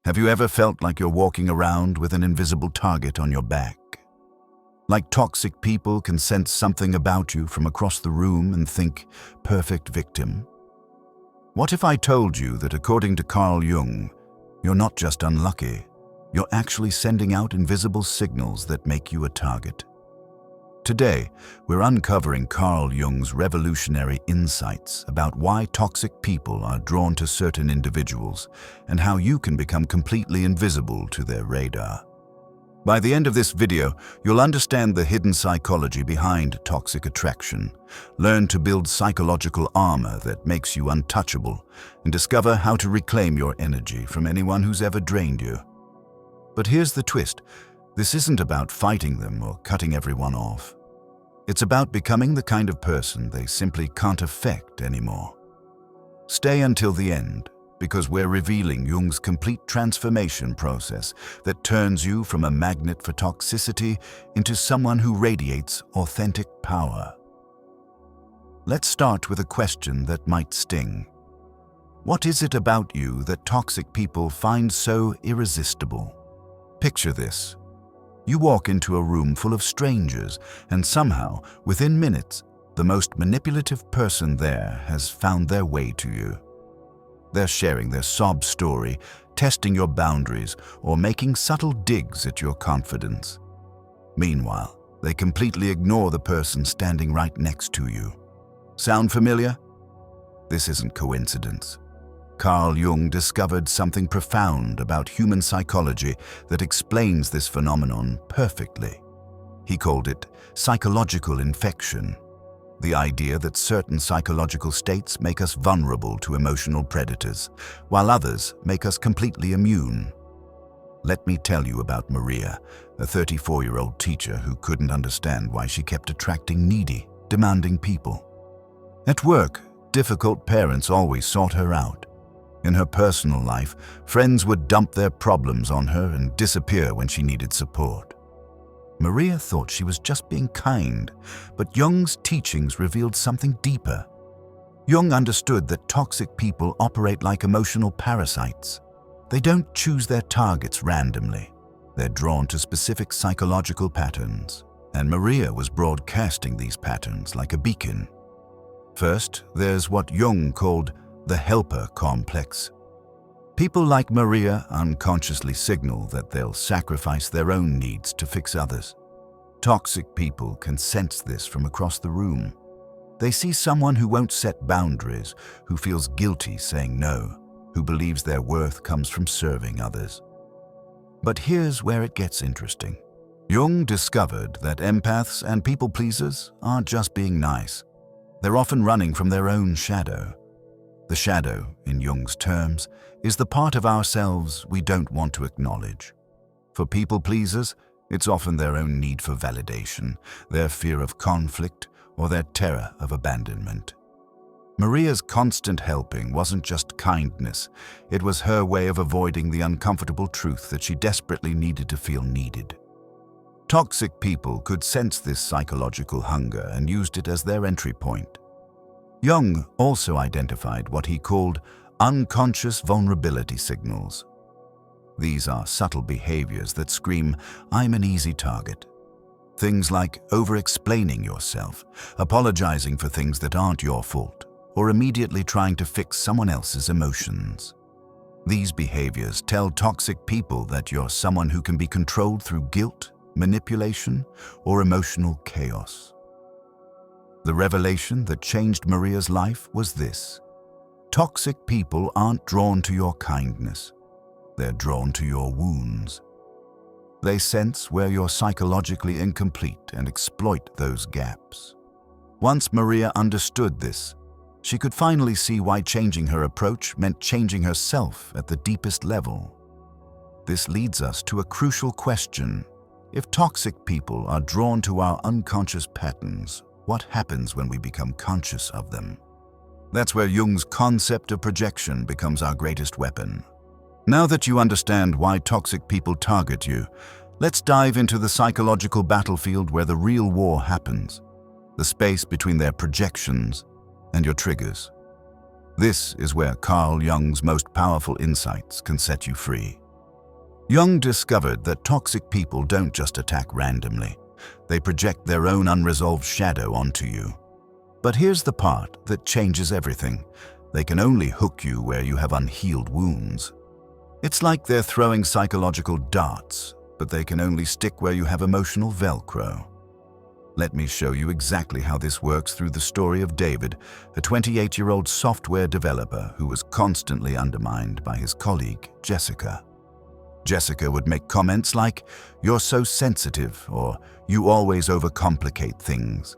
Have you ever felt like you're walking around with an invisible target on your back? Like toxic people can sense something about you from across the room and think, perfect victim? What if I told you that according to Carl Jung, you're not just unlucky, you're actually sending out invisible signals that make you a target? Today, we're uncovering Carl Jung's revolutionary insights about why toxic people are drawn to certain individuals and how you can become completely invisible to their radar. By the end of this video, you'll understand the hidden psychology behind toxic attraction, learn to build psychological armor that makes you untouchable, and discover how to reclaim your energy from anyone who's ever drained you. But here's the twist. This isn't about fighting them or cutting everyone off. It's about becoming the kind of person they simply can't affect anymore. Stay until the end, because we're revealing Jung's complete transformation process that turns you from a magnet for toxicity into someone who radiates authentic power. Let's start with a question that might sting. What is it about you that toxic people find so irresistible? Picture this. You walk into a room full of strangers, and somehow, within minutes, the most manipulative person there has found their way to you. They're sharing their sob story, testing your boundaries, or making subtle digs at your confidence. Meanwhile, they completely ignore the person standing right next to you. Sound familiar? This isn't coincidence. Carl Jung discovered something profound about human psychology that explains this phenomenon perfectly. He called it psychological infection, the idea that certain psychological states make us vulnerable to emotional predators, while others make us completely immune. Let me tell you about Maria, a 34-year-old teacher who couldn't understand why she kept attracting needy, demanding people. At work, difficult parents always sought her out. In her personal life, friends would dump their problems on her and disappear when she needed support. Maria thought she was just being kind, but Jung's teachings revealed something deeper. Jung understood that toxic people operate like emotional parasites. They don't choose their targets randomly. They're drawn to specific psychological patterns, and Maria was broadcasting these patterns like a beacon. First, there's what Jung called the helper complex. People like Maria unconsciously signal that they'll sacrifice their own needs to fix others. Toxic people can sense this from across the room. They see someone who won't set boundaries, who feels guilty saying no, who believes their worth comes from serving others. But here's where it gets interesting. Jung discovered that empaths and people-pleasers aren't just being nice. They're often running from their own shadow. The shadow, in Jung's terms, is the part of ourselves we don't want to acknowledge. For people-pleasers, it's often their own need for validation, their fear of conflict, or their terror of abandonment. Maria's constant helping wasn't just kindness, it was her way of avoiding the uncomfortable truth that she desperately needed to feel needed. Toxic people could sense this psychological hunger and used it as their entry point. Jung also identified what he called unconscious vulnerability signals. These are subtle behaviors that scream, "I'm an easy target." Things like over-explaining yourself, apologizing for things that aren't your fault, or immediately trying to fix someone else's emotions. These behaviors tell toxic people that you're someone who can be controlled through guilt, manipulation, or emotional chaos. The revelation that changed Maria's life was this. Toxic people aren't drawn to your kindness. They're drawn to your wounds. They sense where you're psychologically incomplete and exploit those gaps. Once Maria understood this, she could finally see why changing her approach meant changing herself at the deepest level. This leads us to a crucial question. If toxic people are drawn to our unconscious patterns, what happens when we become conscious of them? That's where Jung's concept of projection becomes our greatest weapon. Now that you understand why toxic people target you, let's dive into the psychological battlefield where the real war happens, the space between their projections and your triggers. This is where Carl Jung's most powerful insights can set you free. Jung discovered that toxic people don't just attack randomly. They project their own unresolved shadow onto you. But here's the part that changes everything. They can only hook you where you have unhealed wounds. It's like they're throwing psychological darts, but they can only stick where you have emotional Velcro. Let me show you exactly how this works through the story of David, a 28-year-old software developer who was constantly undermined by his colleague, Jessica. Jessica would make comments like, "You're so sensitive," or "You always overcomplicate things."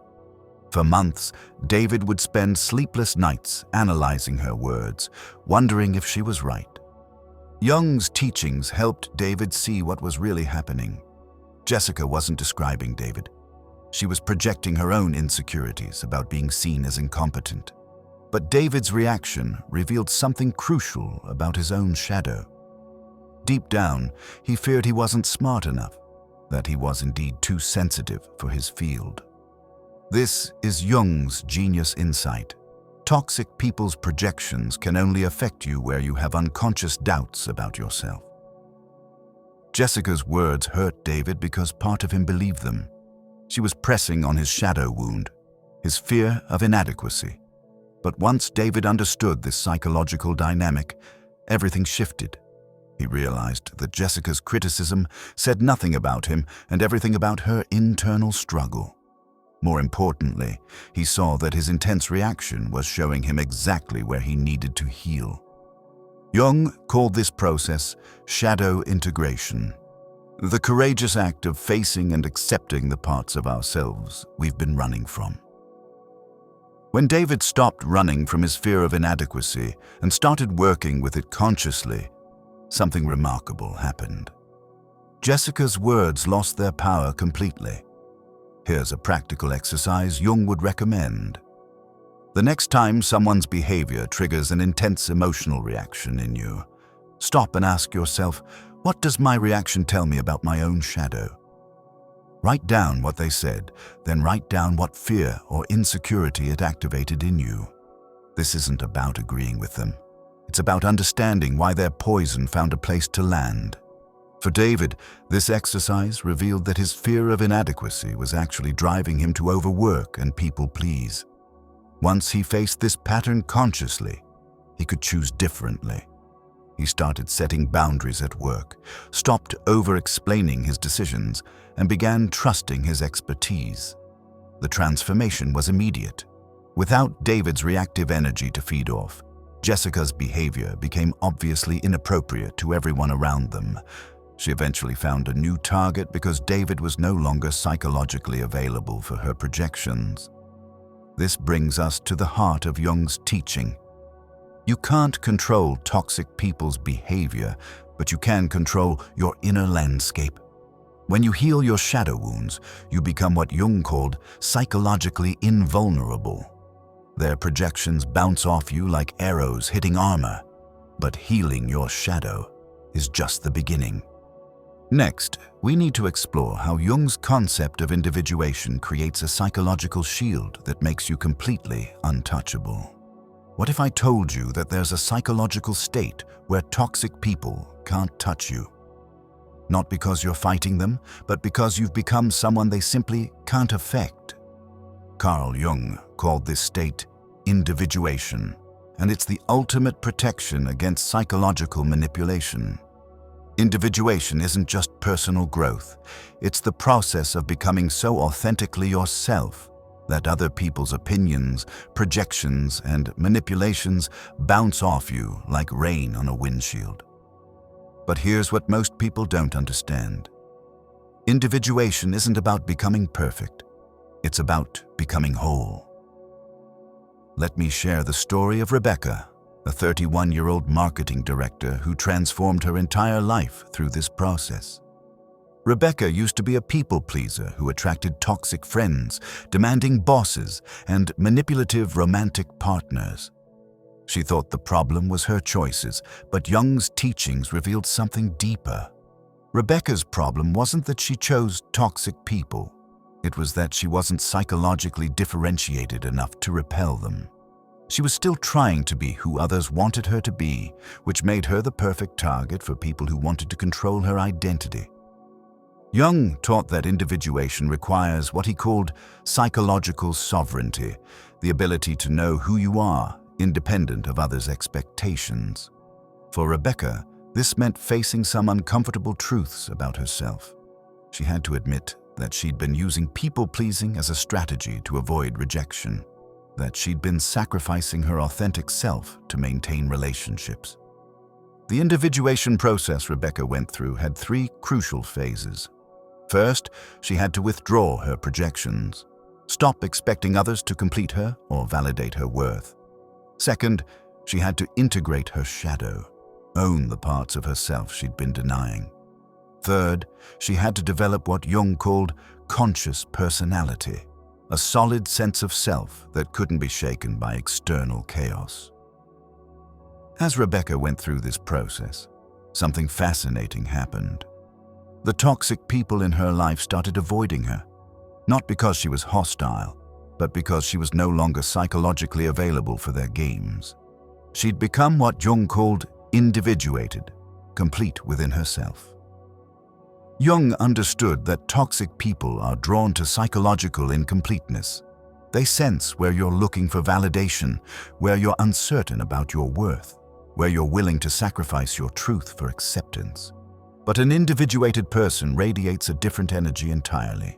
For months, David would spend sleepless nights analyzing her words, wondering if she was right. Jung's teachings helped David see what was really happening. Jessica wasn't describing David. She was projecting her own insecurities about being seen as incompetent. But David's reaction revealed something crucial about his own shadow. Deep down, he feared he wasn't smart enough, that he was indeed too sensitive for his field. This is Jung's genius insight. Toxic people's projections can only affect you where you have unconscious doubts about yourself. Jessica's words hurt David because part of him believed them. She was pressing on his shadow wound, his fear of inadequacy. But once David understood this psychological dynamic, everything shifted. He realized that Jessica's criticism said nothing about him and everything about her internal struggle. More importantly, he saw that his intense reaction was showing him exactly where he needed to heal. Jung called this process shadow integration, the courageous act of facing and accepting the parts of ourselves we've been running from. When David stopped running from his fear of inadequacy and started working with it consciously, something remarkable happened. Jessica's words lost their power completely. Here's a practical exercise Jung would recommend. The next time someone's behavior triggers an intense emotional reaction in you, stop and ask yourself, what does my reaction tell me about my own shadow? Write down what they said, then write down what fear or insecurity it activated in you. This isn't about agreeing with them. It's about understanding why their poison found a place to land. For David, this exercise revealed that his fear of inadequacy was actually driving him to overwork and people please. Once he faced this pattern consciously, he could choose differently. He started setting boundaries at work, stopped over-explaining his decisions, and began trusting his expertise. The transformation was immediate. Without David's reactive energy to feed off, Jessica's behavior became obviously inappropriate to everyone around them. She eventually found a new target because David was no longer psychologically available for her projections. This brings us to the heart of Jung's teaching. You can't control toxic people's behavior, but you can control your inner landscape. When you heal your shadow wounds, you become what Jung called psychologically invulnerable. Their projections bounce off you like arrows hitting armor, but healing your shadow is just the beginning. Next, we need to explore how Jung's concept of individuation creates a psychological shield that makes you completely untouchable. What if I told you that there's a psychological state where toxic people can't touch you? Not because you're fighting them, but because you've become someone they simply can't affect. Carl Jung called this state individuation, and it's the ultimate protection against psychological manipulation. Individuation isn't just personal growth. It's the process of becoming so authentically yourself that other people's opinions, projections, and manipulations bounce off you like rain on a windshield. But here's what most people don't understand. Individuation isn't about becoming perfect. It's about becoming whole. Let me share the story of Rebecca, a 31-year-old marketing director who transformed her entire life through this process. Rebecca used to be a people pleaser who attracted toxic friends, demanding bosses, and manipulative romantic partners. She thought the problem was her choices, but Jung's teachings revealed something deeper. Rebecca's problem wasn't that she chose toxic people. It was that she wasn't psychologically differentiated enough to repel them. She was still trying to be who others wanted her to be, which made her the perfect target for people who wanted to control her identity. Jung taught that individuation requires what he called psychological sovereignty, the ability to know who you are, independent of others' expectations. For Rebecca, this meant facing some uncomfortable truths about herself. She had to admit that she'd been using people-pleasing as a strategy to avoid rejection, that she'd been sacrificing her authentic self to maintain relationships. The individuation process Rebecca went through had three crucial phases. First, she had to withdraw her projections, stop expecting others to complete her or validate her worth. Second, she had to integrate her shadow, own the parts of herself she'd been denying. Third, she had to develop what Jung called conscious personality, a solid sense of self that couldn't be shaken by external chaos. As Rebecca went through this process, something fascinating happened. The toxic people in her life started avoiding her, not because she was hostile, but because she was no longer psychologically available for their games. She'd become what Jung called individuated, complete within herself. Jung understood that toxic people are drawn to psychological incompleteness. They sense where you're looking for validation, where you're uncertain about your worth, where you're willing to sacrifice your truth for acceptance. But an individuated person radiates a different energy entirely.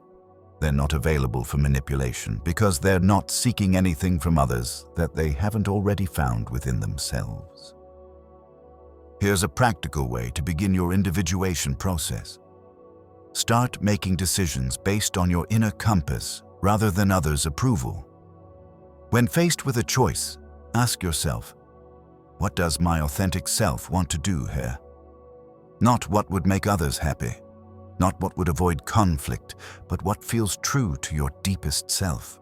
They're not available for manipulation because they're not seeking anything from others that they haven't already found within themselves. Here's a practical way to begin your individuation process. Start making decisions based on your inner compass rather than others' approval. When faced with a choice, ask yourself, what does my authentic self want to do here? Not what would make others happy, not what would avoid conflict, but what feels true to your deepest self.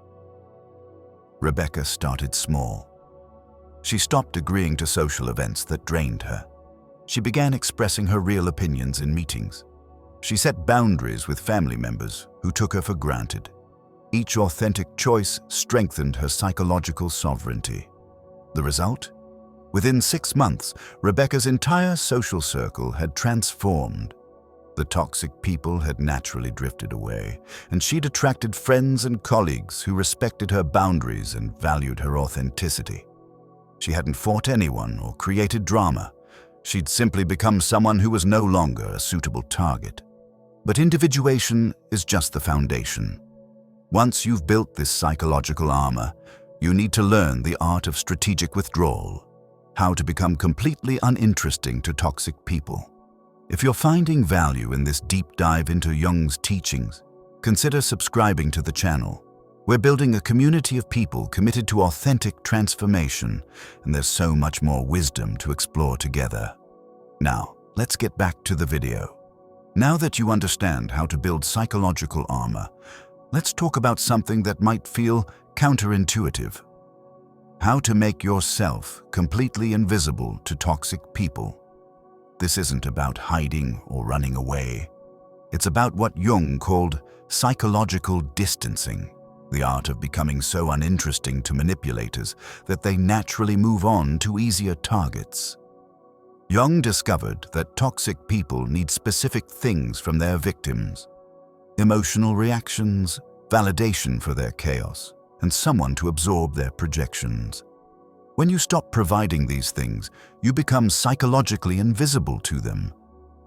Rebecca started small. She stopped agreeing to social events that drained her. She began expressing her real opinions in meetings. She set boundaries with family members who took her for granted. Each authentic choice strengthened her psychological sovereignty. The result? Within 6 months, Rebecca's entire social circle had transformed. The toxic people had naturally drifted away, and she'd attracted friends and colleagues who respected her boundaries and valued her authenticity. She hadn't fought anyone or created drama. She'd simply become someone who was no longer a suitable target. But individuation is just the foundation. Once you've built this psychological armor, you need to learn the art of strategic withdrawal, how to become completely uninteresting to toxic people. If you're finding value in this deep dive into Jung's teachings, consider subscribing to the channel. We're building a community of people committed to authentic transformation, and there's so much more wisdom to explore together. Now, let's get back to the video. Now that you understand how to build psychological armor, let's talk about something that might feel counterintuitive. How to make yourself completely invisible to toxic people. This isn't about hiding or running away. It's about what Jung called psychological distancing, the art of becoming so uninteresting to manipulators that they naturally move on to easier targets. Jung discovered that toxic people need specific things from their victims: emotional reactions, validation for their chaos, and someone to absorb their projections. When you stop providing these things, you become psychologically invisible to them.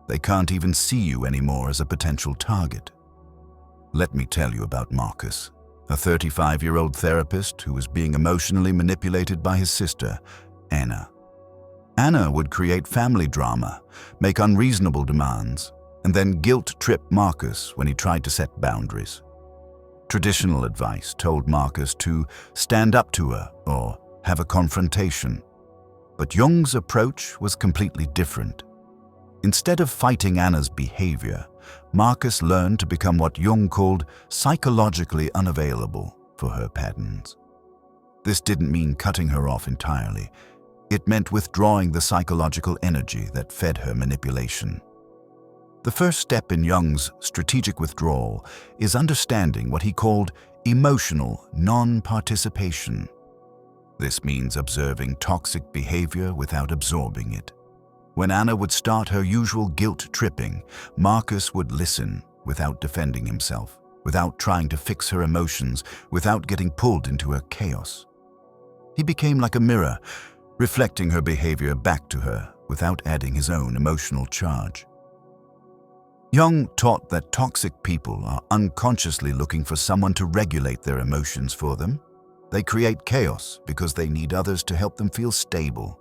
They can't even see you anymore as a potential target. Let me tell you about Marcus, a 35-year-old therapist who was being emotionally manipulated by his sister, Anna. Anna would create family drama, make unreasonable demands, and then guilt-trip Marcus when he tried to set boundaries. Traditional advice told Marcus to stand up to her or have a confrontation. But Jung's approach was completely different. Instead of fighting Anna's behavior, Marcus learned to become what Jung called psychologically unavailable for her patterns. This didn't mean cutting her off entirely. It meant withdrawing the psychological energy that fed her manipulation. The first step in Jung's strategic withdrawal is understanding what he called emotional non-participation. This means observing toxic behavior without absorbing it. When Anna would start her usual guilt tripping, Marcus would listen without defending himself, without trying to fix her emotions, without getting pulled into her chaos. He became like a mirror, reflecting her behavior back to her without adding his own emotional charge. Jung taught that toxic people are unconsciously looking for someone to regulate their emotions for them. They create chaos because they need others to help them feel stable.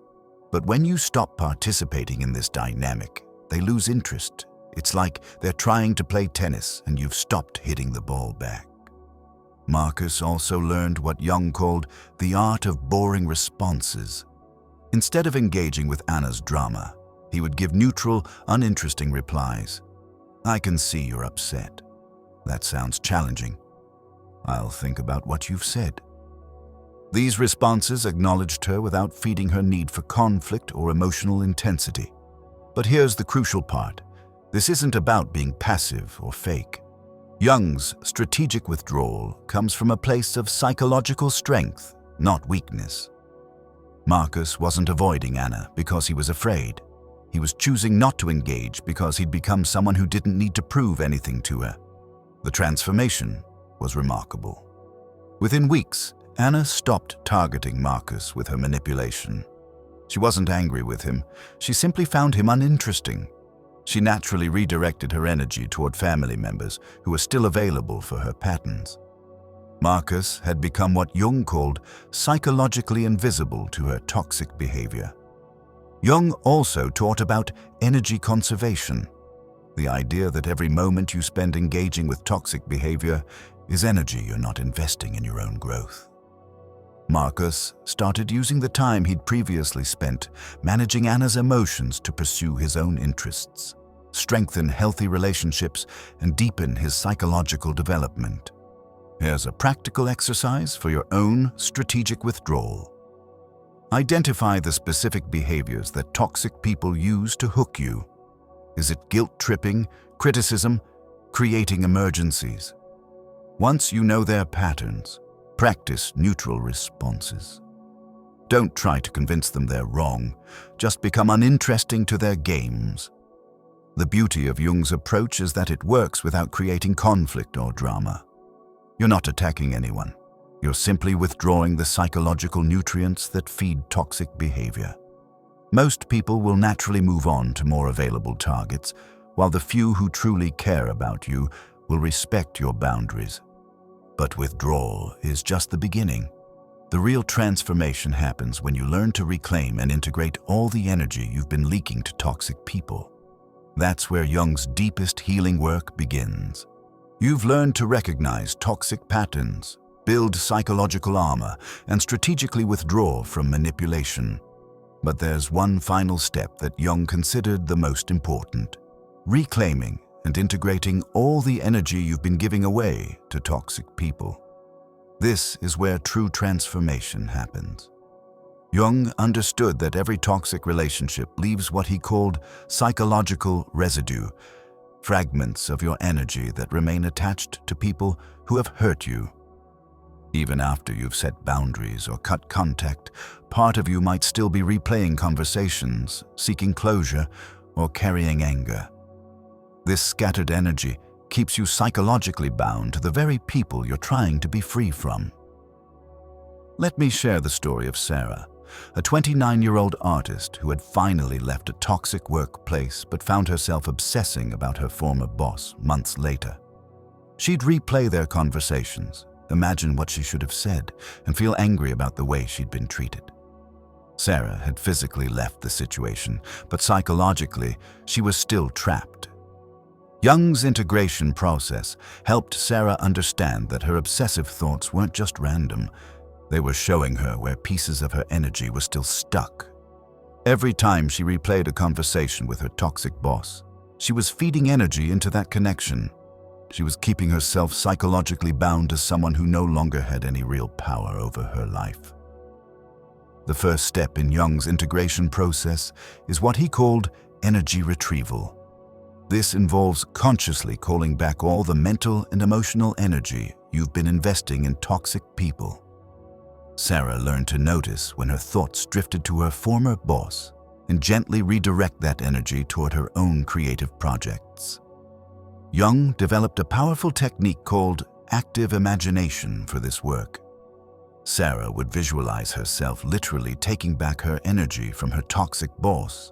But when you stop participating in this dynamic, they lose interest. It's like they're trying to play tennis and you've stopped hitting the ball back. Marcus also learned what Jung called the art of boring responses. Instead of engaging with Anna's drama, he would give neutral, uninteresting replies. "I can see you're upset. That sounds challenging. I'll think about what you've said." These responses acknowledged her without feeding her need for conflict or emotional intensity. But here's the crucial part. This isn't about being passive or fake. Jung's strategic withdrawal comes from a place of psychological strength, not weakness. Marcus wasn't avoiding Anna because he was afraid. He was choosing not to engage because he'd become someone who didn't need to prove anything to her. The transformation was remarkable. Within weeks, Anna stopped targeting Marcus with her manipulation. She wasn't angry with him. She simply found him uninteresting. She naturally redirected her energy toward family members who were still available for her patterns. Marcus had become what Jung called psychologically invisible to her toxic behavior. Jung also taught about energy conservation, the idea that every moment you spend engaging with toxic behavior is energy you're not investing in your own growth. Marcus started using the time he'd previously spent managing Anna's emotions to pursue his own interests, strengthen healthy relationships, and deepen his psychological development. Here's a practical exercise for your own strategic withdrawal. Identify the specific behaviors that toxic people use to hook you. Is it guilt-tripping, criticism, creating emergencies? Once you know their patterns, practice neutral responses. Don't try to convince them they're wrong. Just become uninteresting to their games. The beauty of Jung's approach is that it works without creating conflict or drama. You're not attacking anyone. You're simply withdrawing the psychological nutrients that feed toxic behavior. Most people will naturally move on to more available targets, while the few who truly care about you will respect your boundaries. But withdrawal is just the beginning. The real transformation happens when you learn to reclaim and integrate all the energy you've been leaking to toxic people. That's where Jung's deepest healing work begins. You've learned to recognize toxic patterns, build psychological armor, and strategically withdraw from manipulation. But there's one final step that Jung considered the most important: reclaiming and integrating all the energy you've been giving away to toxic people. This is where true transformation happens. Jung understood that every toxic relationship leaves what he called psychological residue, fragments of your energy that remain attached to people who have hurt you. Even after you've set boundaries or cut contact, part of you might still be replaying conversations, seeking closure, or carrying anger. This scattered energy keeps you psychologically bound to the very people you're trying to be free from. Let me share the story of Sarah, a 29-year-old artist who had finally left a toxic workplace but found herself obsessing about her former boss months later. She'd replay their conversations, imagine what she should have said, and feel angry about the way she'd been treated. Sarah had physically left the situation, but psychologically, she was still trapped. Jung's integration process helped Sarah understand that her obsessive thoughts weren't just random. They were showing her where pieces of her energy were still stuck. Every time she replayed a conversation with her toxic boss, she was feeding energy into that connection. She was keeping herself psychologically bound to someone who no longer had any real power over her life. The first step in Jung's integration process is what he called energy retrieval. This involves consciously calling back all the mental and emotional energy you've been investing in toxic people. Sarah learned to notice when her thoughts drifted to her former boss and gently redirect that energy toward her own creative projects. Jung developed a powerful technique called active imagination for this work. Sarah would visualize herself literally taking back her energy from her toxic boss,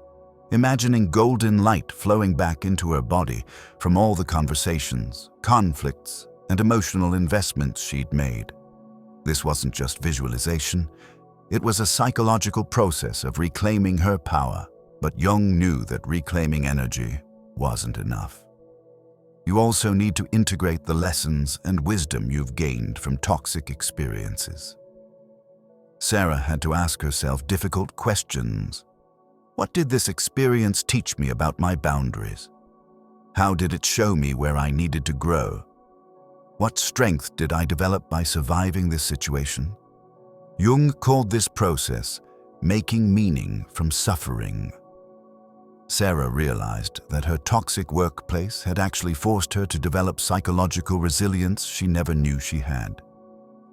imagining golden light flowing back into her body from all the conversations, conflicts, and emotional investments she'd made. This wasn't just visualization, it was a psychological process of reclaiming her power, but Jung knew that reclaiming energy wasn't enough. You also need to integrate the lessons and wisdom you've gained from toxic experiences. Sarah had to ask herself difficult questions. What did this experience teach me about my boundaries? How did it show me where I needed to grow? What strength did I develop by surviving this situation? Jung called this process making meaning from suffering. Sarah realized that her toxic workplace had actually forced her to develop psychological resilience she never knew she had.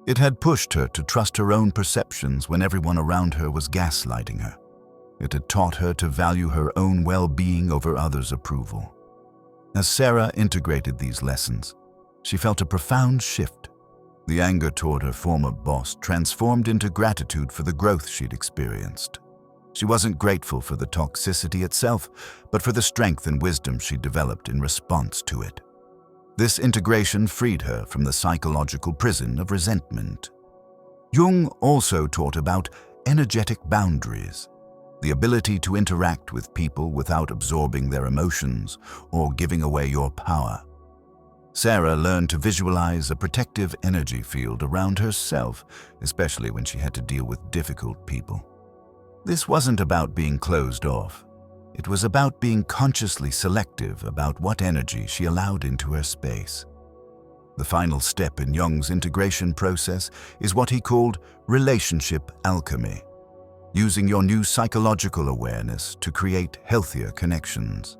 It had pushed her to trust her own perceptions when everyone around her was gaslighting her. It had taught her to value her own well-being over others' approval. As Sarah integrated these lessons, she felt a profound shift. The anger toward her former boss transformed into gratitude for the growth she'd experienced. She wasn't grateful for the toxicity itself, but for the strength and wisdom she developed in response to it. This integration freed her from the psychological prison of resentment. Jung also taught about energetic boundaries, the ability to interact with people without absorbing their emotions or giving away your power. Sarah learned to visualize a protective energy field around herself, especially when she had to deal with difficult people. This wasn't about being closed off. It was about being consciously selective about what energy she allowed into her space. The final step in Jung's integration process is what he called relationship alchemy, using your new psychological awareness to create healthier connections.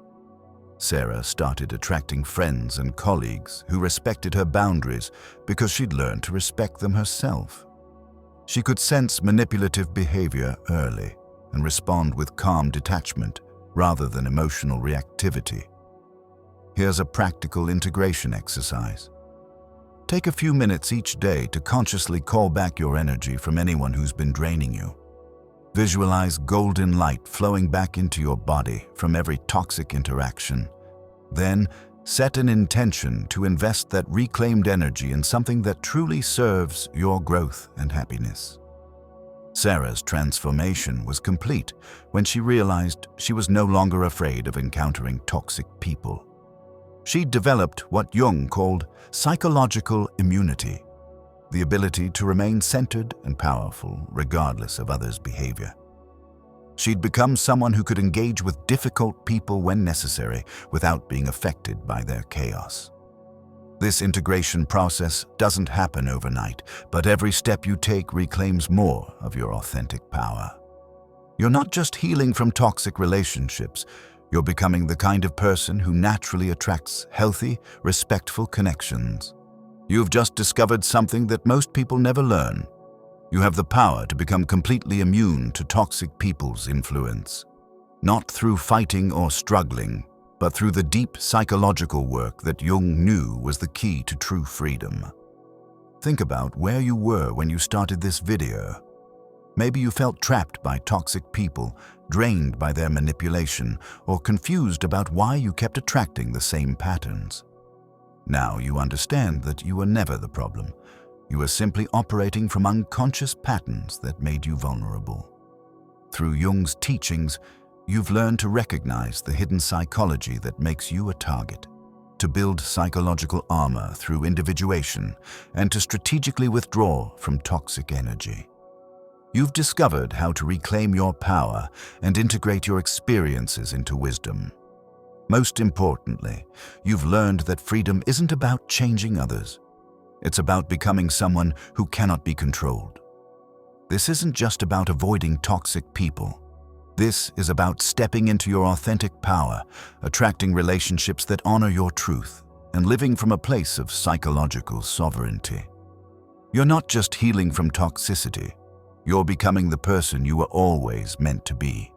Sarah started attracting friends and colleagues who respected her boundaries because she'd learned to respect them herself. She could sense manipulative behavior early and respond with calm detachment rather than emotional reactivity. Here's a practical integration exercise. Take a few minutes each day to consciously call back your energy from anyone who's been draining you. Visualize golden light flowing back into your body from every toxic interaction. Then, set an intention to invest that reclaimed energy in something that truly serves your growth and happiness. Sarah's transformation was complete when she realized she was no longer afraid of encountering toxic people. She developed what Jung called psychological immunity, the ability to remain centered and powerful regardless of others' behavior. She'd become someone who could engage with difficult people when necessary without being affected by their chaos. This integration process doesn't happen overnight, but every step you take reclaims more of your authentic power. You're not just healing from toxic relationships, you're becoming the kind of person who naturally attracts healthy, respectful connections. You've just discovered something that most people never learn. You have the power to become completely immune to toxic people's influence. Not through fighting or struggling, but through the deep psychological work that Jung knew was the key to true freedom. Think about where you were when you started this video. Maybe you felt trapped by toxic people, drained by their manipulation, or confused about why you kept attracting the same patterns. Now you understand that you were never the problem. You were simply operating from unconscious patterns that made you vulnerable. Through Jung's teachings, you've learned to recognize the hidden psychology that makes you a target, to build psychological armor through individuation, and to strategically withdraw from toxic energy. You've discovered how to reclaim your power and integrate your experiences into wisdom. Most importantly, you've learned that freedom isn't about changing others. It's about becoming someone who cannot be controlled. This isn't just about avoiding toxic people. This is about stepping into your authentic power, attracting relationships that honor your truth, and living from a place of psychological sovereignty. You're not just healing from toxicity, You're becoming the person you were always meant to be.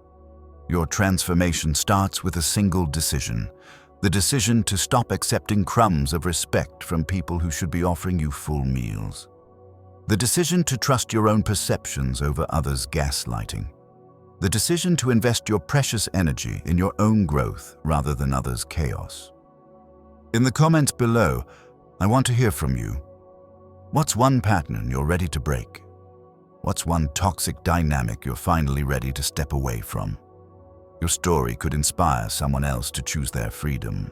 Your transformation starts with a single decision, the decision to stop accepting crumbs of respect from people who should be offering you full meals. The decision to trust your own perceptions over others' gaslighting. The decision to invest your precious energy in your own growth rather than others' chaos. In the comments below, I want to hear from you. What's one pattern you're ready to break? What's one toxic dynamic you're finally ready to step away from? Your story could inspire someone else to choose their freedom.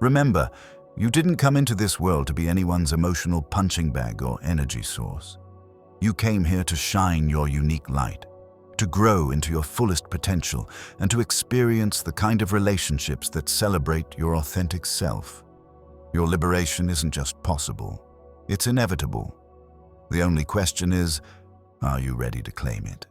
Remember, you didn't come into this world to be anyone's emotional punching bag or energy source. You came here to shine your unique light, to grow into your fullest potential, and to experience the kind of relationships that celebrate your authentic self. Your liberation isn't just possible, it's inevitable. The only question is, are you ready to claim it?